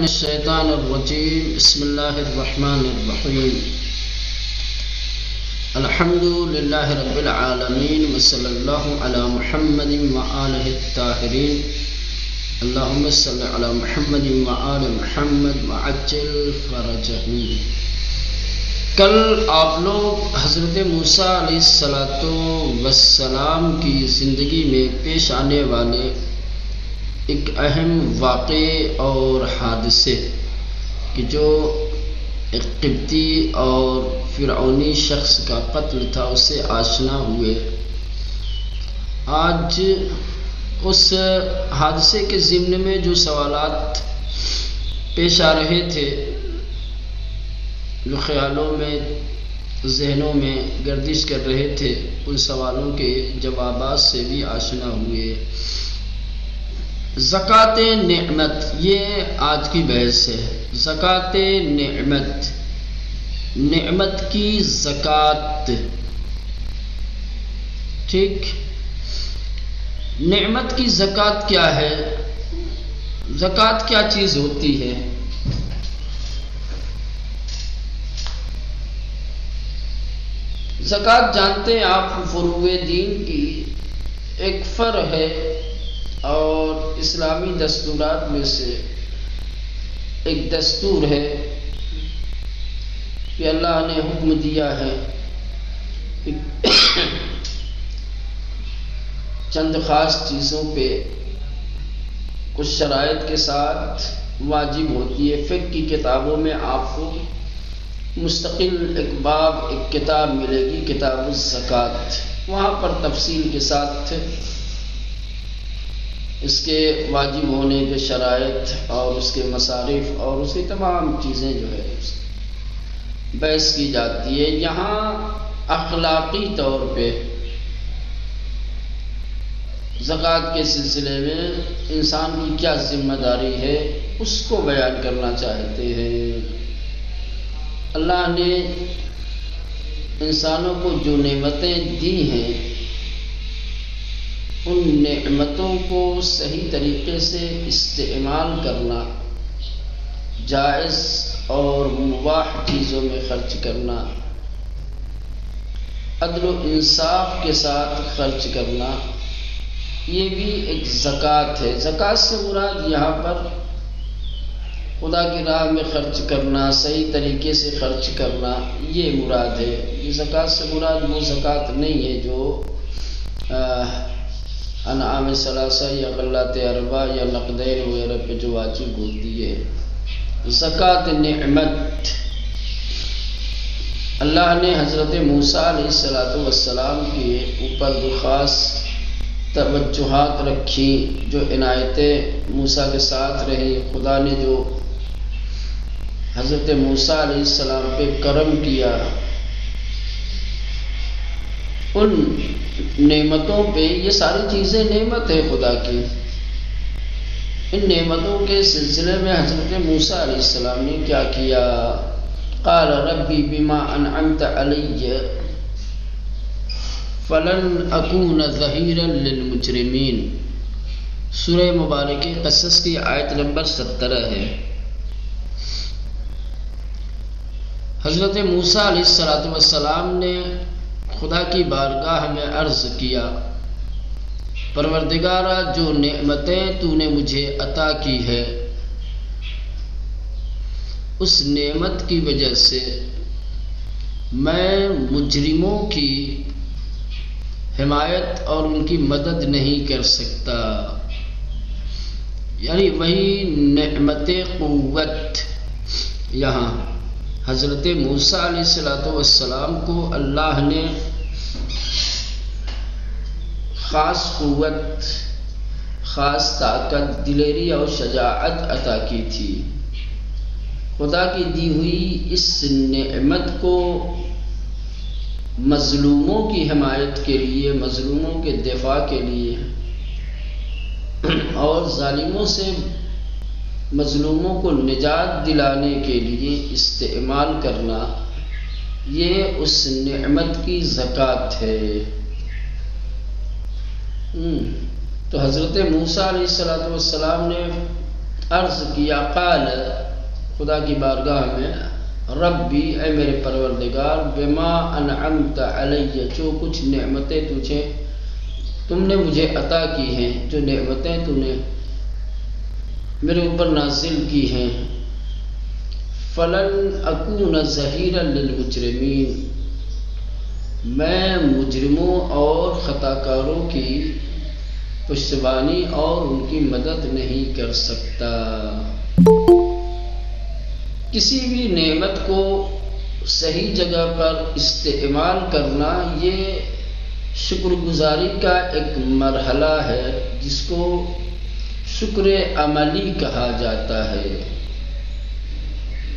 من الشیطان الرجیم بسم اللہ الرحمن الرحیم الحمد للہ رب العالمین وصلی اللہ علی محمد وآلہ الطاہرین اللہم صلی علی محمد وآل محمد وعجل فرجہم۔ کل آپ لوگ حضرت موسیٰ علیہ السلام کی زندگی میں پیش آنے والے ایک اہم واقعے اور حادثے کہ جو ایک قبطی اور فرعونی شخص کا قتل تھا اس سے آشنا ہوئے۔ آج اس حادثے کے ضمن میں جو سوالات پیش آ رہے تھے، جو خیالوں میں ذہنوں میں گردش کر رہے تھے، ان سوالوں کے جوابات سے بھی آشنا ہوئے۔ زکوٰۃ نعمت، یہ آج کی بحث ہے۔ زکوٰۃ نعمت، نعمت کی زکوٰۃ، ٹھیک۔ نعمت کی زکوٰۃ کیا ہے؟ زکوٰۃ کیا چیز ہوتی ہے؟ زکوٰۃ جانتے ہیں آپ، فروع دین کی ایک فرع ہے اور اسلامی دستورات میں سے ایک دستور ہے کہ اللہ نے حکم دیا ہے کہ چند خاص چیزوں پہ کچھ شرائط کے ساتھ واجب ہوتی ہے۔ فقہ کی کتابوں میں آپ کو مستقل ایک باب، ایک کتاب ملے گی، کتاب الزکوٰۃ، وہاں پر تفصیل کے ساتھ اس کے واجب ہونے کے شرائط اور اس کے مصارف اور اس کی تمام چیزیں جو ہے بحث کی جاتی ہے۔ یہاں اخلاقی طور پہ زکوٰۃ کے سلسلے میں انسان کی کیا ذمہ داری ہے اس کو بیان کرنا چاہتے ہیں۔ اللہ نے انسانوں کو جو نعمتیں دی ہیں، ان نعمتوں کو صحیح طریقے سے استعمال کرنا، جائز اور مباح چیزوں میں خرچ کرنا، عدل و انصاف کے ساتھ خرچ کرنا، یہ بھی ایک زکوٰۃ ہے۔ زکوٰۃ سے مراد یہاں پر خدا کی راہ میں خرچ کرنا، صحیح طریقے سے خرچ کرنا، یہ مراد ہے۔ یہ زکوٰۃ سے مراد وہ زکوٰۃ نہیں ہے جو انعام ثلاثہ یا غلات اربع یا نقدین وغیرہ پہ جو واجب ہوتی ہے۔ زکوٰۃ نعمت، اللہ نے حضرت موسیٰ علیہ السلام کے اوپر جو خاص توجہات رکھی، جو عنایتیں موسیٰ کے ساتھ رہی، خدا نے جو حضرت موسیٰ علیہ السلام پہ کرم کیا، ان نعمتوں پہ، یہ ساری چیزیں نعمت ہے خدا کی، ان نعمتوں کے سلسلے میں حضرت موسیٰ علیہ السلام نے کیا کیا؟ قال ربی بما انعمت علی فلن اکون ظہیرا للمجرمین۔ سورہ مبارکہ قصص کی آیت نمبر 17 ہے۔ حضرت موسیٰ علیہ السلام نے خدا کی بارگاہ میں عرض کیا، پروردگارا، جو نعمتیں تو نے مجھے عطا کی ہے، اس نعمت کی وجہ سے میں مجرموں کی حمایت اور ان کی مدد نہیں کر سکتا۔ یعنی وہی نعمت قوت، یہاں حضرت موسیٰ علیہ السلام کو اللہ نے خاص قوت، خاص طاقت، دلیری اور شجاعت عطا کی تھی۔ خدا کی دی ہوئی اس نعمت کو مظلوموں کی حمایت کے لیے، مظلوموں کے دفاع کے لیے اور ظالموں سے مظلوموں کو نجات دلانے کے لیے استعمال کرنا، یہ اس نعمت کی زکوٰۃ ہے۔ تو حضرت موسیٰ علیہ السلام نے عرض کیا، قال خدا کی بارگاہ میں، ربی اے میرے پروردگار، بما انعمت علی، جو کچھ نعمتیں تم نے مجھے عطا کی ہیں، جو نعمتیں تو نے میرے اوپر نازل کی ہیں، فلن اکون ظہیرا للمجرمین، میں مجرموں اور خطا کاروں کی پشتیبانی اور ان کی مدد نہیں کر سکتا۔ کسی بھی نعمت کو صحیح جگہ پر استعمال کرنا یہ شکر گزاری کا ایک مرحلہ ہے، جس کو شکر عملی کہا جاتا ہے،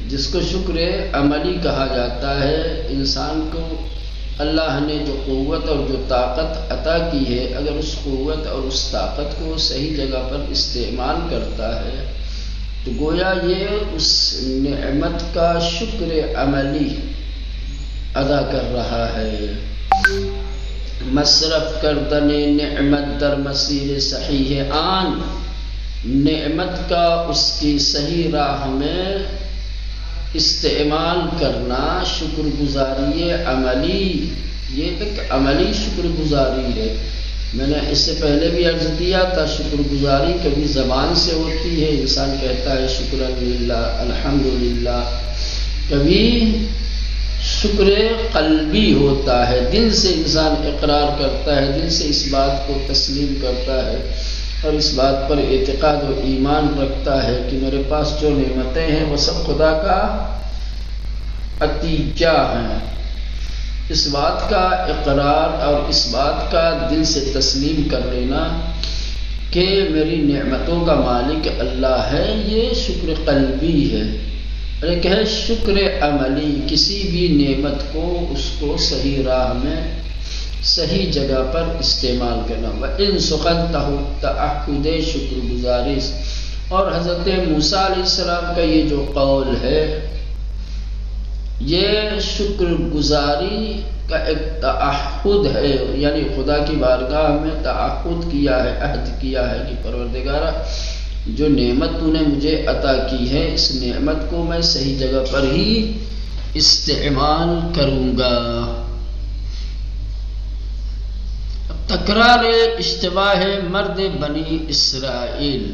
جس کو شکر عملی کہا جاتا ہے۔ انسان کو اللہ نے جو قوت اور جو طاقت عطا کی ہے، اگر اس قوت اور اس طاقت کو صحیح جگہ پر استعمال کرتا ہے تو گویا یہ اس نعمت کا شکر عملی ادا کر رہا ہے۔ مصرف کردن نعمت در مسیر صحیح آن، نعمت کا اس کی صحیح راہ میں استعمال کرنا شکر گزاری عملی، یہ ایک عملی شکر گزاری ہے۔ میں نے اس سے پہلے بھی عرض کیا تھا، شکر گزاری کبھی زبان سے ہوتی ہے، انسان کہتا ہے شکر للہ الحمدللہ، کبھی شکر قلبی ہوتا ہے، دل سے انسان اقرار کرتا ہے، دل سے اس بات کو تسلیم کرتا ہے اور اس بات پر اعتقاد و ایمان رکھتا ہے کہ میرے پاس جو نعمتیں ہیں وہ سب خدا کا عطیہ ہیں۔ اس بات کا اقرار اور اس بات کا دل سے تسلیم کر لینا کہ میری نعمتوں کا مالک اللہ ہے، یہ شکر قلبی ہے۔ ایک ہے شکر عملی، کسی بھی نعمت کو اس کو صحیح راہ میں صحیح جگہ پر استعمال کرنا۔ وَإِن سُقَنْتَهُ تَعَحُّدِ شکر گزاری، اور حضرت موسیٰ علیہ السلام کا یہ جو قول ہے، یہ شکر گزاری کا ایک تعہد ہے، یعنی خدا کی بارگاہ میں تعہد کیا ہے، عہد کیا ہے کہ پروردگارا جو نعمت تو نے مجھے عطا کی ہے، اس نعمت کو میں صحیح جگہ پر ہی استعمال کروں گا۔ تکرار اشتباہ مرد بنی اسرائیل۔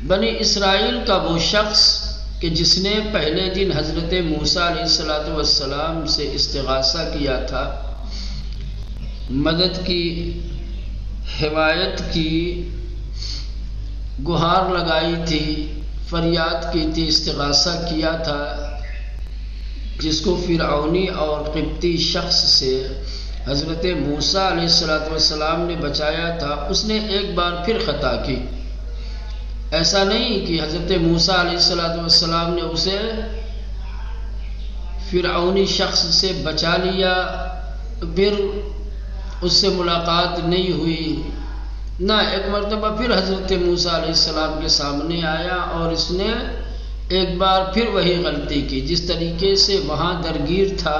بنی اسرائیل کا وہ شخص کہ جس نے پہلے دن حضرت موسیٰ علیہ السلام سے استغاثہ کیا تھا، مدد کی، حمایت کی، گہار لگائی تھی، فریاد کی تھی، استغاثہ کیا تھا، جس کو فرعونی اور قبطی شخص سے حضرت موسیٰ علیہ السلام نے بچایا تھا، اس نے ایک بار پھر خطا کی۔ ایسا نہیں کہ حضرت موسیٰ علیہ السلام نے اسے فرعونی شخص سے بچا لیا، پھر اس سے ملاقات نہیں ہوئی، نہ ایک مرتبہ پھر حضرت موسیٰ علیہ السلام کے سامنے آیا اور اس نے ایک بار پھر وہی غلطی کی، جس طریقے سے وہاں درگیر تھا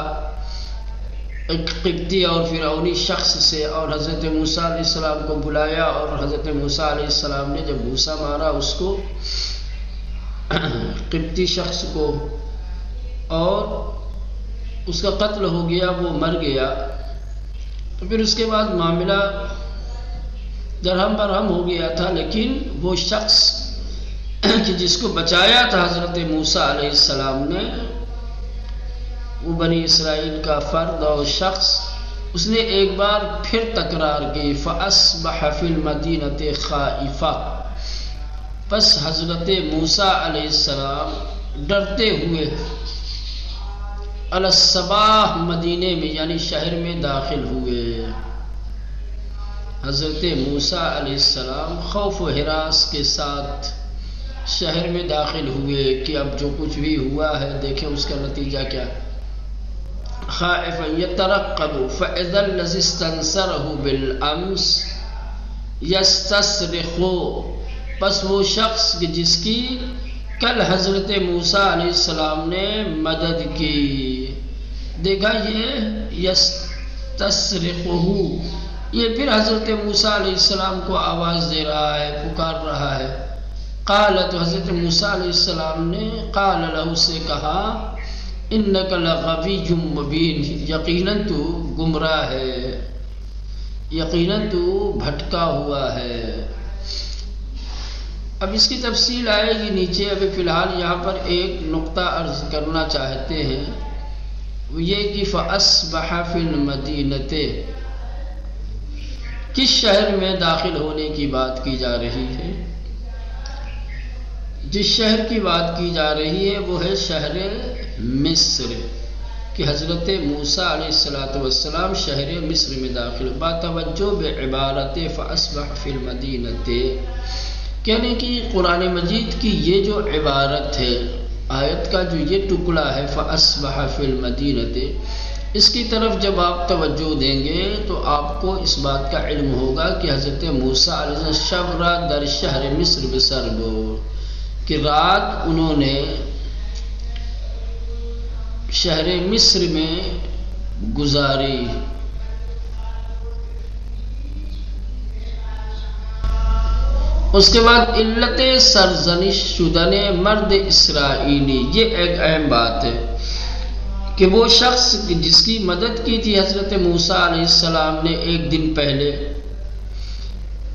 ایک قبطی اور فرعونی شخص سے، اور حضرت موسیٰ علیہ السلام کو بلایا، اور حضرت موسیٰ علیہ السلام نے جب بوسہ مارا اس کو، قبطی شخص کو، اور اس کا قتل ہو گیا، وہ مر گیا، تو پھر اس کے بعد معاملہ درہم برہم ہو گیا تھا۔ لیکن وہ شخص کہ جس کو بچایا تھا حضرت موسیٰ علیہ السلام نے، وہ بنی اسرائیل کا فرد اور شخص، اس نے ایک بار پھر تکرار کی، فَأَصْبَحَ فِي الْمَدِينَةِ خَائِفًا، پس حضرت موسیٰ علیہ السلام ڈرتے ہوئے علی الصباح مدینے میں یعنی شہر میں داخل ہوئے۔ حضرت موسیٰ علیہ السلام خوف و ہراس کے ساتھ شہر میں داخل ہوئے کہ اب جو کچھ بھی ہوا ہے دیکھیں اس کا نتیجہ کیا۔ خائفا یترقب فاذا الذی استنصرہ بالامس یستصرخ، پس وہ شخص جس کی کل حضرت موسیٰ علیہ السلام نے مدد کی، دیکھا یہ یستصرخ، یہ پھر حضرت موسیٰ علیہ السلام کو آواز دے رہا ہے، پکار رہا ہے، قالت حضرت موسیٰ علیہ السلام نے قال لہو سے کہا انک لغوی مبین، یقیناً تو گمراہ ہے، یقیناً تو بھٹکا ہوا ہے۔ اب اس کی تفصیل آئے گی نیچے، ابھی فی الحال یہاں پر ایک نقطہ عرض کرنا چاہتے ہیں، وہ یہ کہ فَأَصْبَحَ فِي الْمَدِينَةِ، کس شہر میں داخل ہونے کی بات کی جا رہی ہے؟ جس شہر کی بات کی جا رہی ہے وہ ہے شہر مصر، کہ حضرت موسیٰ علیہ السلام شہر مصر میں داخل، باتوجہ بعبارت فَأَصْبَحَ فِي الْمَدِينَةِ، کہنے کی قرآن مجید کی یہ جو عبارت ہے، آیت کا جو یہ ٹکڑا ہے فَأَصْبَحَ فِي الْمَدِينَةِ، اس کی طرف جب آپ توجہ دیں گے تو آپ کو اس بات کا علم ہوگا کہ حضرت موسیٰ علیہ السلام شب رات در شہر مصر بسربو، کہ رات انہوں نے شہر مصر میں گزاری۔ اس کے بعد علت سرزنش شدن مرد اسرائیلی، یہ ایک اہم بات ہے کہ وہ شخص جس کی مدد کی تھی حضرت موسیٰ علیہ السلام نے ایک دن پہلے،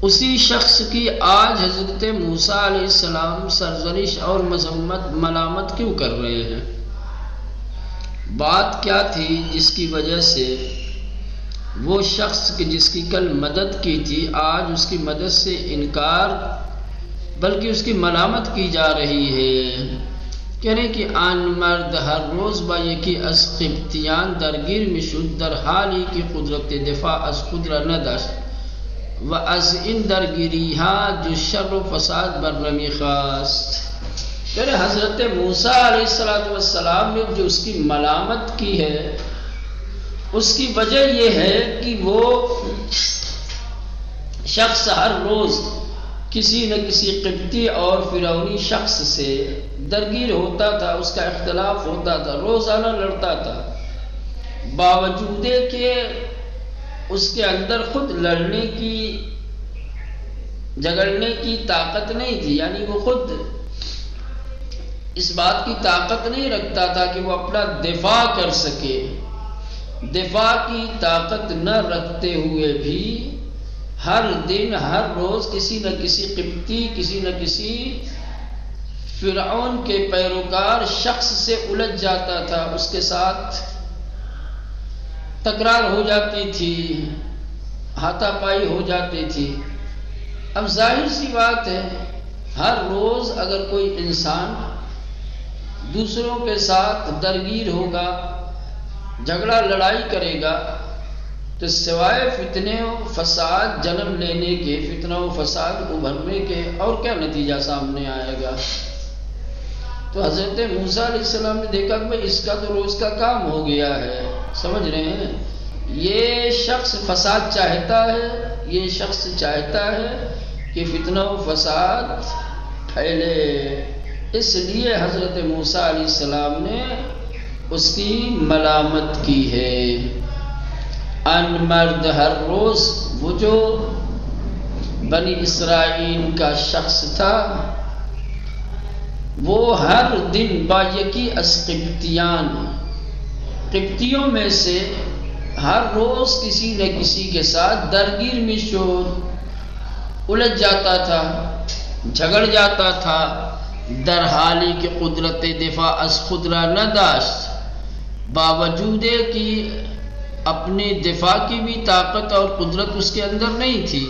اسی شخص کی آج حضرت موسیٰ علیہ السلام سرزنش اور مذمت ملامت کیوں کر رہے ہیں؟ بات کیا تھی جس کی وجہ سے وہ شخص جس کی کل مدد کی تھی آج اس کی مدد سے انکار بلکہ اس کی ملامت کی جا رہی ہے؟ کہنے کہ آن مرد ہر روز با یکی از قبطیان درگیر میشد در حالی کی قدرت دفاع از خود را نداشت و از این درگیری ها جو شر و فساد بر نمی خواست۔ یعنی حضرت موسیٰ علیہ السلام نے جو اس کی ملامت کی ہے اس کی وجہ یہ ہے کہ وہ شخص ہر روز کسی نہ کسی قبطی اور فرعونی شخص سے درگیر ہوتا تھا، اس کا اختلاف ہوتا تھا، روزانہ لڑتا تھا، باوجود کہ اس کے اندر خود لڑنے کی جھگڑنے کی طاقت نہیں تھی، یعنی وہ خود اس بات کی طاقت نہیں رکھتا تھا کہ وہ اپنا دفاع کر سکے۔ دفاع کی طاقت نہ رکھتے ہوئے بھی ہر دن ہر روز کسی نہ کسی قبطی کسی نہ کسی فرعون کے پیروکار شخص سے الجھ جاتا تھا، اس کے ساتھ تکرار ہو جاتی تھی، ہاتھا پائی ہو جاتی تھی۔ اب ظاہر سی بات ہے ہر روز اگر کوئی انسان دوسروں کے ساتھ درگیر ہوگا، جھگڑا لڑائی کرے گا، تو سوائے فتنے و فساد جنم لینے کے، فتنہ و فساد ابھرنے کے اور کیا نتیجہ سامنے آئے گا؟ تو حضرت موسیٰ علیہ السلام نے دیکھا کہ اس کا تو روز کا کام ہو گیا ہے، سمجھ رہے ہیں؟ یہ شخص فساد چاہتا ہے، یہ شخص چاہتا ہے کہ فتنہ و فساد پھیلے، اس لیے حضرت موسیٰ علیہ السلام نے اس کی ملامت کی ہے۔ ان مرد ہر روز، وہ جو بنی اسرائیل کا شخص تھا وہ ہر دن با یکی از قبطیان، قبطیوں میں سے ہر روز کسی نہ کسی کے ساتھ درگیر میں الجھ جاتا تھا، جھگڑ جاتا تھا، در حالی کہ قدرت دفاع از خود را نداشت، باوجود کہ اپنے دفاع کی بھی طاقت اور قدرت اس کے اندر نہیں تھی۔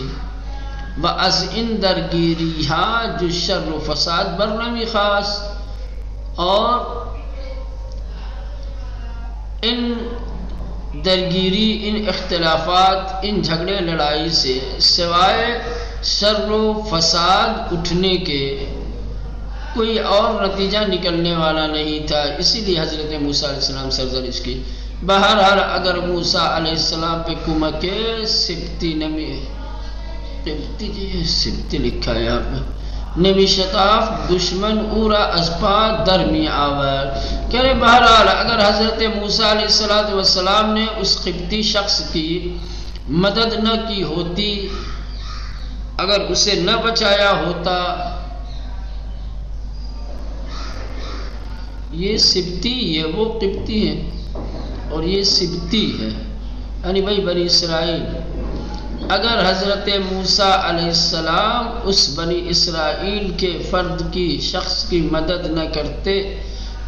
وَأَزْ إِن دَرْگِيرِهَا جو شر و فساد برنمی خاص، اور ان درگیری، ان اختلافات، ان جھگڑے لڑائی سے سوائے شر و فساد اٹھنے کے کوئی اور نتیجہ نکلنے والا نہیں تھا، اسی لیے حضرت موسیٰ علیہ السلام سرزنش کی۔ بہرحال اگر موسیٰ علیہ السلام پہ کمک سبتی نمی سبتی لکھا ہے یہاں پہ نمی شطاف دشمن اورا ازپا درمی آور، کہہ رہے بہرحال اگر حضرت موسیٰ علیہ السلام نے اس قبطی شخص کی مدد نہ کی ہوتی، اگر اسے نہ بچایا ہوتا یہ سبتی ہے، وہ قبطی ہے اور یہ سبتی ہے، یعنی بھائی بنی اسرائیل۔ اگر حضرت موسیٰ علیہ السلام اس بنی اسرائیل کے فرد کی، شخص کی مدد نہ کرتے،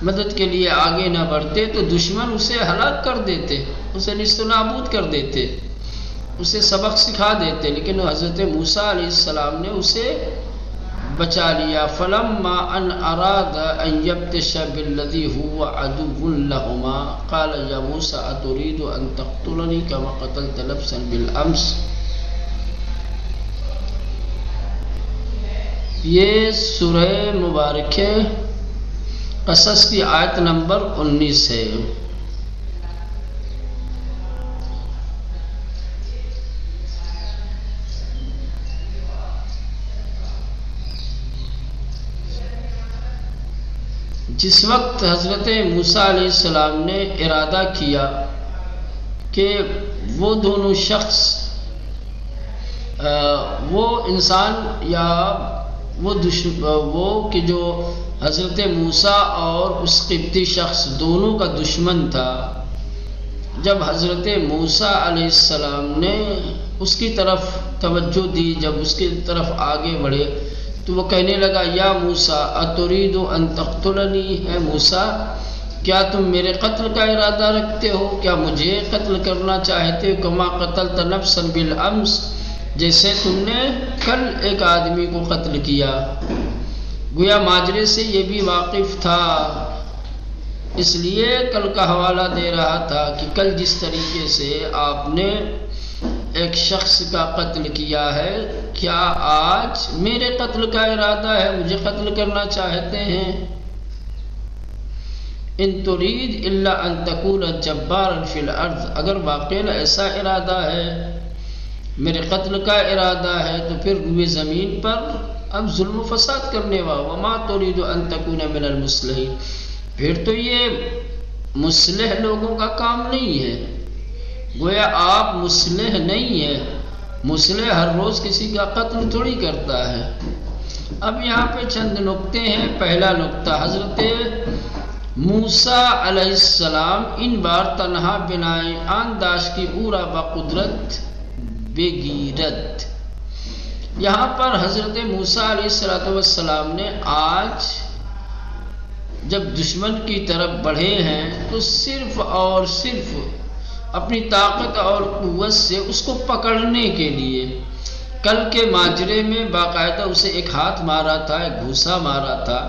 مدد کے لیے آگے نہ بڑھتے، تو دشمن اسے ہلاک کر دیتے، اسے نیست و نابود کر دیتے، اسے سبق سکھا دیتے، لیکن حضرت موسیٰ علیہ السلام نے اسے بچا لیا۔ فلما ان اراد ان یبطش بالذی هو عدو لهما قال یا موسیٰ اتريد ان تقتلنی کما قتلت نفسا بالامس۔ یہ سورہ مبارکہ قصص کی آیت نمبر 19 ہے۔ جس وقت حضرت موسیٰ علیہ السلام نے ارادہ کیا کہ وہ دونوں شخص، وہ انسان یا وہ کہ جو حضرت موسیٰ اور اس قبطی شخص دونوں کا دشمن تھا، جب حضرت موسیٰ علیہ السلام نے اس کی طرف توجہ دی، جب اس کی طرف آگے بڑھے، تو وہ کہنے لگا یا موسیٰ اتريد ان تقتلنی، ہے موسیٰ کیا تم میرے قتل کا ارادہ رکھتے ہو؟ کیا مجھے قتل کرنا چاہتے ہو؟ کما قتلت نفسا بالامس، جیسے تم نے کل ایک آدمی کو قتل کیا۔ گویا ماجرے سے یہ بھی واقف تھا، اس لیے کل کا حوالہ دے رہا تھا کہ کل جس طریقے سے آپ نے ایک شخص کا قتل کیا ہے، کیا آج میرے قتل کا ارادہ ہے، مجھے قتل کرنا چاہتے ہیں؟ ان تريد الا ان تكون جبارا فی الارض، اگر واقعی ایسا ارادہ ہے، میرے قتل کا ارادہ ہے، تو پھر ہوئے زمین پر اب ظلم و فساد کرنے والا، وما تريد ان تكون من المصلحین، پھر تو یہ مصلح لوگوں کا کام نہیں ہے۔ گویا آپ مصلح نہیں ہے، مصلح ہر روز کسی کا قتل تھوڑی کرتا ہے۔ اب یہاں پہ چند نقطے ہیں۔ پہلا نقطہ، حضرت موسیٰ علیہ السلام ان بار تنہا بنائے آن داشت کی اورا بقدرت بگیرت۔ یہاں پر حضرت موسیٰ علیہ السلام نے آج جب دشمن کی طرف بڑھے ہیں تو صرف اور صرف اپنی طاقت اور قوت سے اس کو پکڑنے کے لیے، کل کے ماجرے میں باقاعدہ اسے ایک ہاتھ مارا تھا، ایک گھوسا مارا تھا،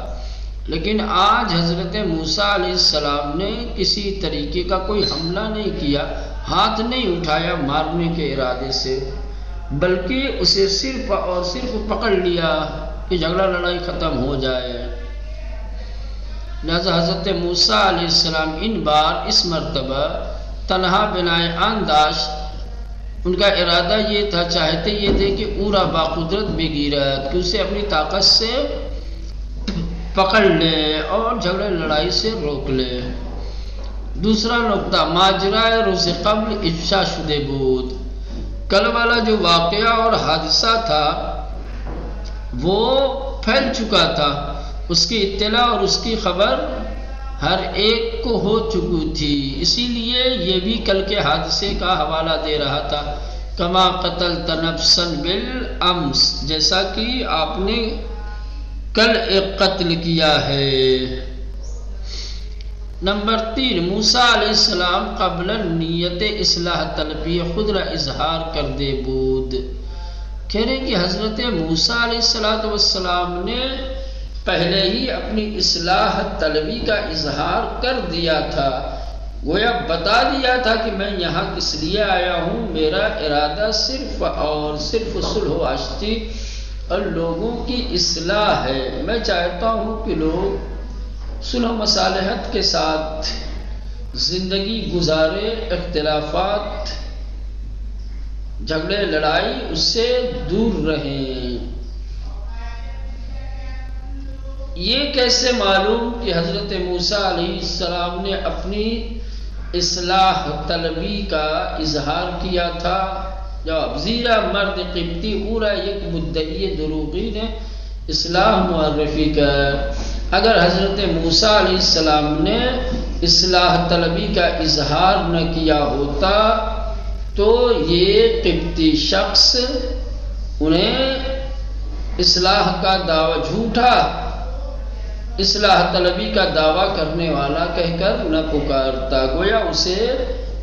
لیکن آج حضرت موسیٰ علیہ السلام نے کسی طریقے کا کوئی حملہ نہیں کیا، ہاتھ نہیں اٹھایا مارنے کے ارادے سے، بلکہ اسے صرف اور صرف پکڑ لیا کہ جھگڑا لڑائی ختم ہو جائے۔ لہذا حضرت موسیٰ علیہ السلام ان بار اس مرتبہ تنہا بنائے آن داشت، ان کا ارادہ یہ تھا، چاہتے یہ تھے کہ اورا باقدرت بگیرت، کہ اسے اپنی طاقت سے پکڑ لے اور جھگڑے لڑائی سے روک لے۔ دوسرا نقطہ، ماجرا روز قبل افشا شدہ بود، کل والا جو واقعہ اور حادثہ تھا وہ پھیل چکا تھا، اس کی اطلاع اور اس کی خبر ہر ایک کو ہو چکی تھی، اسی لیے یہ بھی کل کے حادثے کا حوالہ دے رہا تھا، کما قتلت نفسا بالامس، جیسا کہ آپ نے کل ایک قتل کیا ہے۔ نمبر 3، موسیٰ علیہ السلام قبل نیت اصلاح طلبی خود را اظہار کر دے بود، کہہ رہے کہ حضرت موسیٰ علیہ السلام نے پہلے ہی اپنی اصلاح طلبی کا اظہار کر دیا تھا، گویا بتا دیا تھا کہ میں یہاں کس لیے آیا ہوں، میرا ارادہ صرف اور صرف صلح و آشتی اور لوگوں کی اصلاح ہے، میں چاہتا ہوں کہ لوگ صلح و مصالحت کے ساتھ زندگی گزارے، اختلافات، جھگڑے لڑائی اس سے دور رہیں۔ یہ کیسے معلوم کہ حضرت موسیٰ علیہ السلام نے اپنی اصلاح طلبی کا اظہار کیا تھا؟ جواب، زیرا مرد قبطی اورا یک مدعی دروغین اصلاح معرفی کر، اگر حضرت موسیٰ علیہ السلام نے اصلاح طلبی کا اظہار نہ کیا ہوتا تو یہ قبطی شخص انہیں اصلاح کا دعویٰ، جھوٹا اصلاح طلبی کا دعویٰ کرنے والا کہہ کر نہ پکارتا، گویا اسے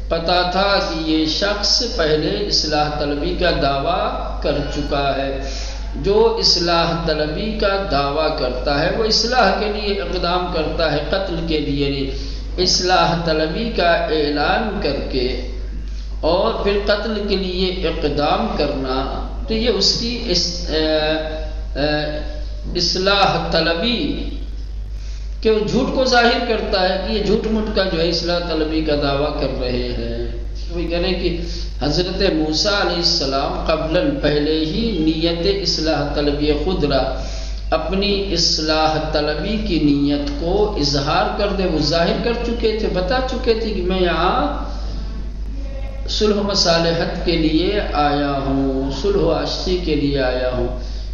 پتا تھا کہ یہ شخص پہلے اصلاح طلبی کا دعویٰ کر چکا ہے۔ جو اصلاح طلبی کا دعویٰ کرتا ہے وہ اصلاح کے لیے اقدام کرتا ہے، قتل کے لیے نہیں۔ اصلاح طلبی کا اعلان کر کے اور پھر قتل کے لیے اقدام کرنا، تو یہ اس کی اصلاح طلبی کہ وہ جھوٹ کو ظاہر کرتا ہے کہ یہ جھوٹ مٹ کا جو ہے اصلاح طلبی کا دعویٰ کر رہے ہیں۔ وہی کہہ رہے ہیں کہ حضرت موسیٰ علیہ السلام قبلاً پہلے ہی نیت اصلاح طلبی خود اپنی اصلاح طلبی کی نیت کو اظہار کر دے، وہ ظاہر کر چکے تھے، بتا چکے تھے کہ میں یہاں صلح و مصالحت کے لیے آیا ہوں، صلح و عشقی کے لیے آیا ہوں۔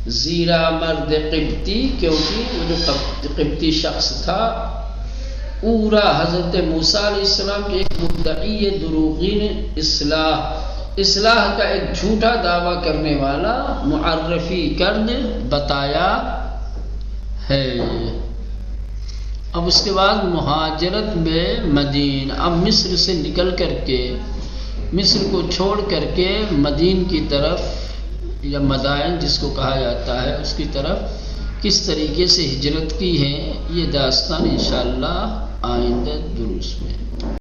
زیرا مرد قبطی، کیونکہ وہ جو قبطی شخص تھا پورا حضرت موسیٰ علیہ السلام کے ایک مدعی دروغین اصلاح کا ایک جھوٹا دعویٰ کرنے والا معرفی کرد بتایا ہے۔ اب اس کے بعد مہاجرت میں مدین، اب مصر سے نکل کر کے، مصر کو چھوڑ کر کے مدین کی طرف یا مدائن جس کو کہا جاتا ہے اس کی طرف کس طریقے سے ہجرت کی ہے، یہ داستان انشاءاللہ آئندہ دروس میں۔